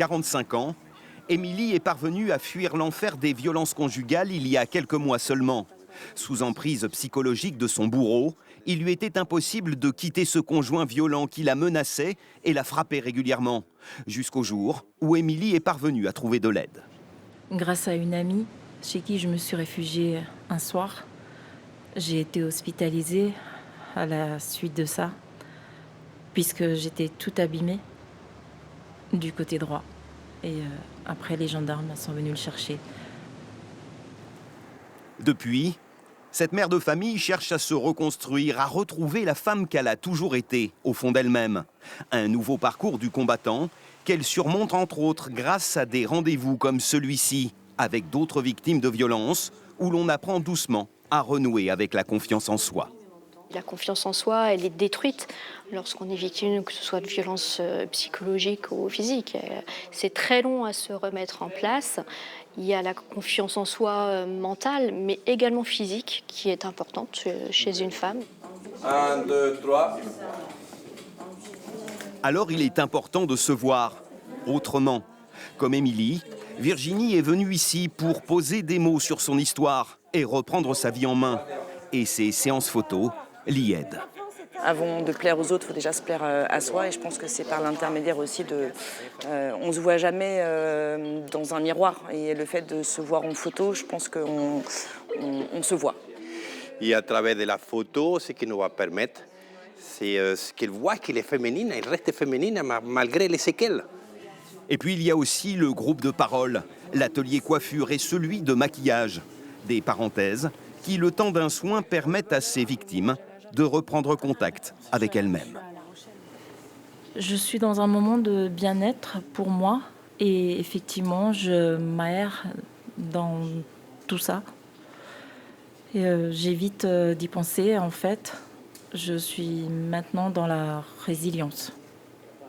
45 ans, Émilie est parvenue à fuir l'enfer des violences conjugales il y a quelques mois seulement. Sous emprise psychologique de son bourreau, il lui était impossible de quitter ce conjoint violent qui la menaçait et la frappait régulièrement, jusqu'au jour où Émilie est parvenue à trouver de l'aide. Grâce à une amie chez qui je me suis réfugiée un soir, j'ai été hospitalisée à la suite de ça, puisque j'étais tout abîmée du côté droit. Et après, les gendarmes sont venus le chercher. Depuis, cette mère de famille cherche à se reconstruire, à retrouver la femme qu'elle a toujours été, au fond d'elle-même. Un nouveau parcours du combattant qu'elle surmonte entre autres grâce à des rendez-vous comme celui-ci, avec d'autres victimes de violences, où l'on apprend doucement à renouer avec la confiance en soi. La confiance en soi, elle est détruite lorsqu'on est victime, que ce soit de violences psychologiques ou physiques. C'est très long à se remettre en place. Il y a la confiance en soi mentale, mais également physique, qui est importante chez une femme. 1, 2, 3. Alors il est important de se voir autrement. Comme Émilie, Virginie est venue ici pour poser des mots sur son histoire et reprendre sa vie en main. Et ses séances photos l'y aident. Avant de plaire aux autres, il faut déjà se plaire à soi. Et je pense que c'est par l'intermédiaire aussi de... on ne se voit jamais dans un miroir. Et le fait de se voir en photo, je pense qu'on se voit. Et à travers de la photo, ce qui nous va permettre, c'est qu'elle voit qu'elle est féminine, elle reste féminine malgré les séquelles. Et puis il y a aussi le groupe de parole, l'atelier coiffure et celui de maquillage. Des parenthèses qui, le temps d'un soin, permettent à ces victimes de reprendre contact avec elles-mêmes. Je suis dans un moment de bien-être pour moi et effectivement, je m'aère dans tout ça. Et j'évite d'y penser, en fait. Je suis maintenant dans la résilience.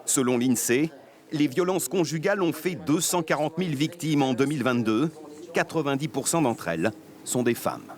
Selon l'INSEE, les violences conjugales ont fait 240 000 victimes en 2022. 90% d'entre elles sont des femmes.